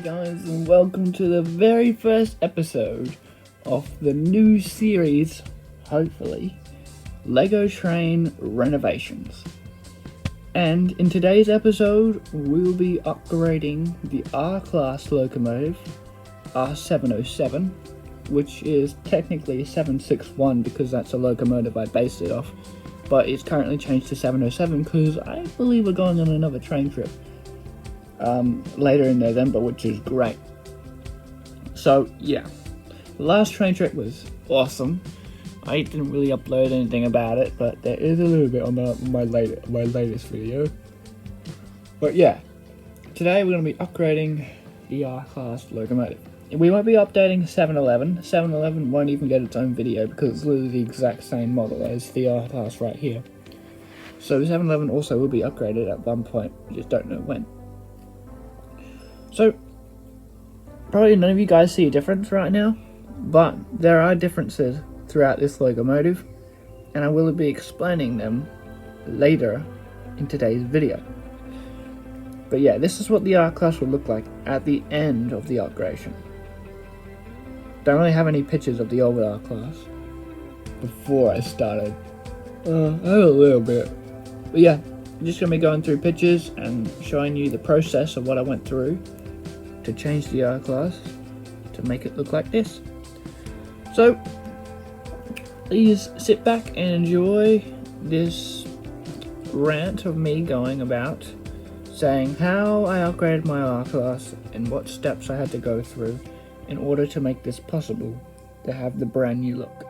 guys, and welcome to the very first episode of the new series, hopefully, Lego Train Renovations. And in today's episode, we'll be upgrading the R-Class locomotive, R707, which is technically 761 because that's a locomotive I based it off, but it's currently changed to 707 because I believe we're going on another train trip later in November, which is great. So yeah, the last train trip was awesome. I didn't really upload anything about it, but there is a little bit on my latest video. But yeah, today we're going to be upgrading the R-Class locomotive. We won't be updating 711. 711 won't even get its own video because it's literally the exact same model as the R-Class right here. So 711 also will be upgraded at one point, we just don't know when. So, probably none of you guys see a difference right now, but there are differences throughout this locomotive, and I will be explaining them later in today's video. But yeah, this is what the R-Class will look like at the end of the upgradation. Don't really have any pictures of the old R-Class before I started. I have a little bit. But yeah, I'm just going to be going through pictures and showing you the process of what I went through to change the R-Class to make it look like this. So, please sit back and enjoy this rant of me going about saying how I upgraded my R-Class and what steps I had to go through in order to make this possible to have the brand new look.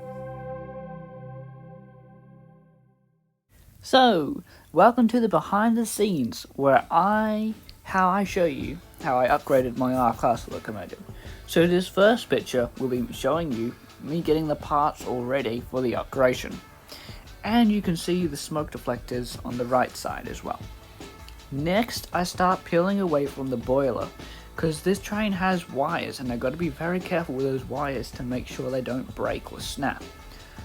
So, welcome to the behind the scenes where how I show you how I upgraded my R-Class locomotive. So this first picture will be showing you me getting the parts all ready for the upgradation. And you can see the smoke deflectors on the right side as well. Next, I start peeling away from the boiler because this train has wires and I've got to be very careful with those wires to make sure they don't break or snap.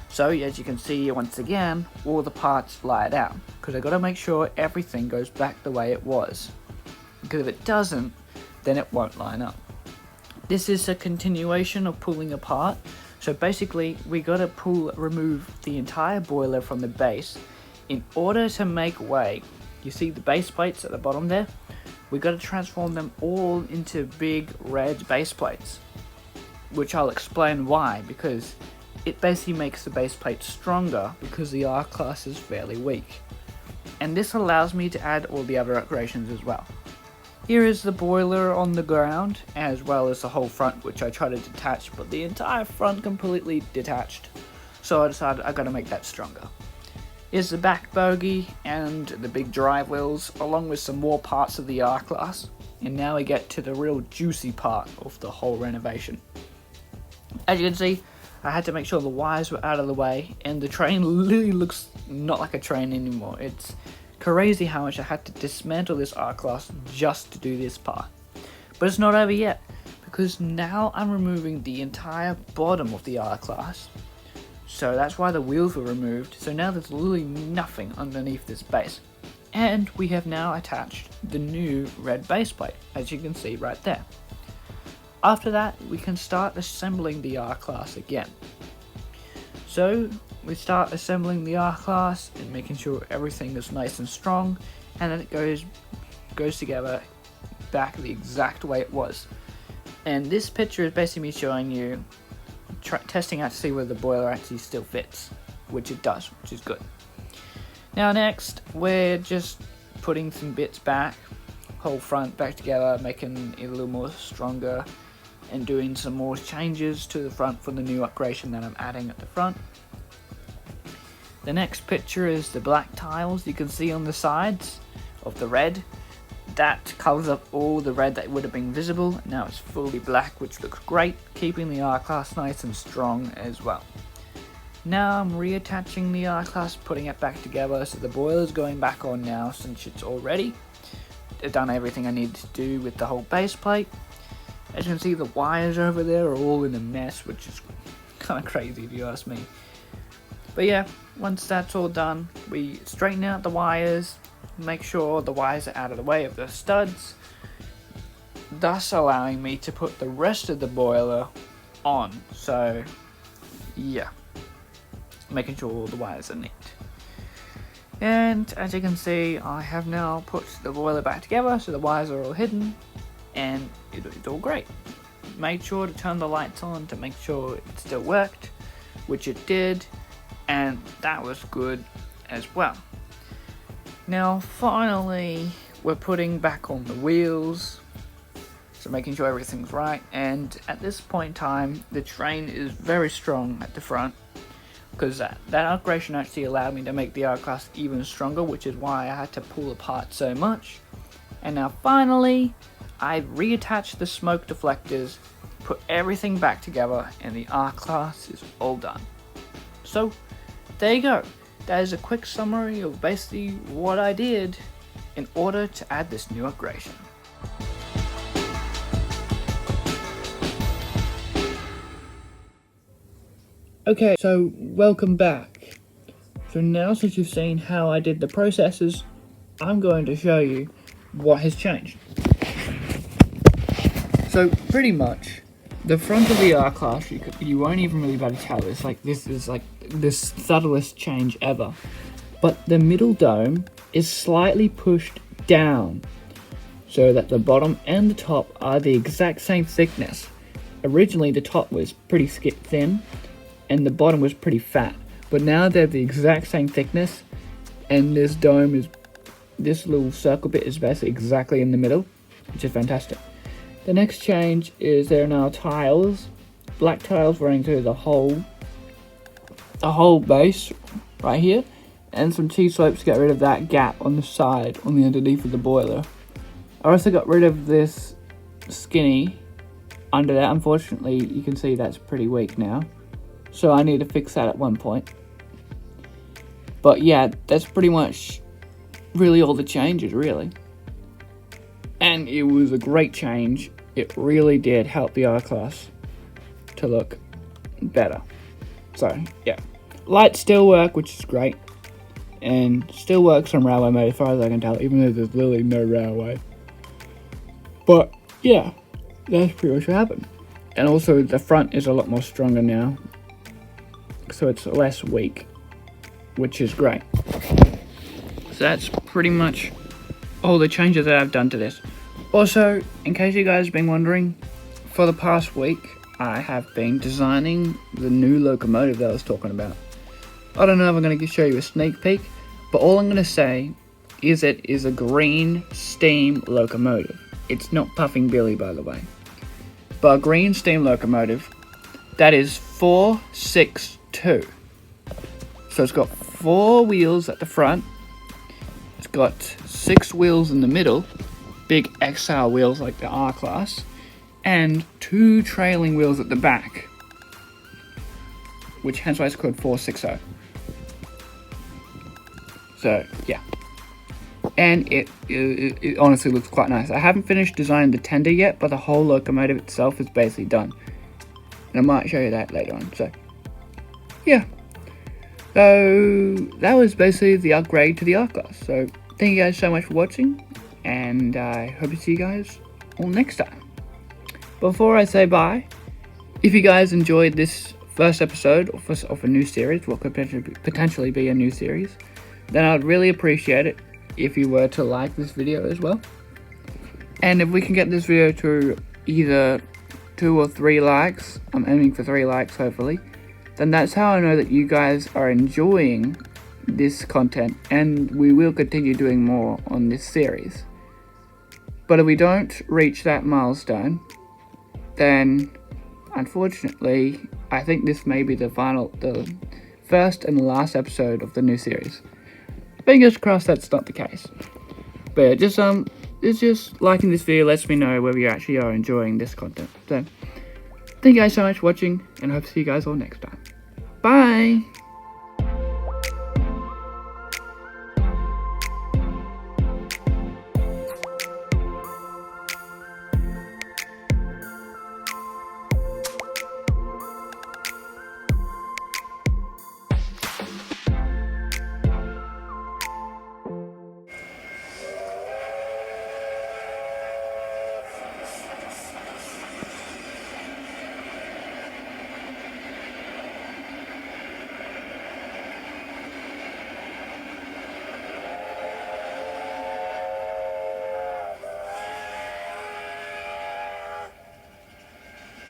So as you can see, once again, all the parts lie down because I've got to make sure everything goes back the way it was. Because if it doesn't, then it won't line up. This is a continuation of pulling apart. So basically, we got to remove the entire boiler from the base in order to make way. You see the base plates at the bottom there? We got to transform them all into big red base plates, which I'll explain why, because it basically makes the base plate stronger because the R-Class is fairly weak. And this allows me to add all the other upgradations as well. Here is the boiler on the ground, as well as the whole front, which I tried to detach, but the entire front completely detached. So I decided I gotta make that stronger. Here's the back bogie and the big drive wheels, along with some more parts of the R-Class. And now we get to the real juicy part of the whole renovation. As you can see, I had to make sure the wires were out of the way, and the train literally looks not like a train anymore. It's crazy how much I had to dismantle this R-Class just to do this part. But it's not over yet, because now I'm removing the entire bottom of the R-Class. So that's why the wheels were removed, so now there's literally nothing underneath this base. And we have now attached the new red base plate, as you can see right there. After that, we can start assembling the R-Class again. So, we start assembling the R-Class and making sure everything is nice and strong, and then it goes together back the exact way it was. And this picture is basically me showing you, testing out to see whether the boiler actually still fits, which it does, which is good. Now next, we're just putting some bits back, whole front back together, making it a little more stronger, and doing some more changes to the front for the new upgradation that I'm adding at the front. The next picture is the black tiles you can see on the sides of the red. That covers up all the red that would have been visible. Now it's fully black, which looks great, keeping the R-Class nice and strong as well. Now I'm reattaching the R-Class, putting it back together, so the boiler's going back on now since it's all ready. I've done everything I needed to do with the whole base plate. As you can see, the wires over there are all in a mess, which is kind of crazy if you ask me. But yeah, once that's all done, we straighten out the wires, make sure the wires are out of the way of the studs, thus allowing me to put the rest of the boiler on. So yeah, making sure all the wires are neat. And as you can see, I have now put the boiler back together, so the wires are all hidden, and it's all great. Made sure to turn the lights on to make sure it still worked, which it did, and that was good as well. Now finally, we're putting back on the wheels, so making sure everything's right, and at this point in time, the train is very strong at the front, because that upgradation actually allowed me to make the R-Class even stronger, which is why I had to pull apart so much. And now finally, I've reattached the smoke deflectors, put everything back together, and the R-Class is all done. So, there you go. That is a quick summary of basically what I did in order to add this new upgradation. Okay, so welcome back. So now, since you've seen how I did the processes, I'm going to show you what has changed. So pretty much, the front of the R-Class, you won't even really be able to tell. It's like this is like the subtlest change ever. But the middle dome is slightly pushed down, so that the bottom and the top are the exact same thickness. Originally, the top was pretty thin, and the bottom was pretty fat, but now they're the exact same thickness, and this dome is, this little circle bit is basically exactly in the middle, which is fantastic. The next change is there are now tiles, black tiles running through the whole base right here, and some T-slopes to get rid of that gap on the side, on the underneath of the boiler. I also got rid of this skinny under that. Unfortunately, you can see that's pretty weak now, so I need to fix that at one point. But yeah, that's pretty much really all the changes, really. And it was a great change. It really did help the R-Class to look better. So yeah, lights still work, which is great, and still works on railway mode as far as I can tell, even though there's literally no railway. But yeah, that's pretty much what happened. And also the front is a lot more stronger now, so it's less weak, which is great. So that's pretty much all the changes that I've done to this. Also, in case you guys have been wondering, for the past week I have been designing the new locomotive that I was talking about. I don't know if I'm going to show you a sneak peek, but all I'm going to say is it is a green steam locomotive. It's not Puffing Billy, by the way, but a green steam locomotive that is 462. So it's got 4 wheels at the front, it's got 6 wheels in the middle, big XL wheels like the R-Class, and 2 trailing wheels at the back, which hence why it's called 460. So yeah, and it honestly looks quite nice. I haven't finished designing the tender yet, but the whole locomotive itself is basically done, and I might show you that later on. So yeah, so that was basically the upgrade to the R-Class. So thank you guys so much for watching, and I hope to see you guys all next time. Before I say bye, if you guys enjoyed this first episode of a new series, what could potentially be a new series, then I'd really appreciate it if you were to like this video as well. And if we can get this video to either 2 or 3 likes, I'm aiming for 3 likes hopefully, then that's how I know that you guys are enjoying this content, and we will continue doing more on this series. But if we don't reach that milestone, then unfortunately I think this may be the first and last episode of the new series. Fingers crossed that's not the case. But yeah, it's just liking this video lets me know whether you actually are enjoying this content. So thank you guys so much for watching, and I hope to see you guys all next time. Bye!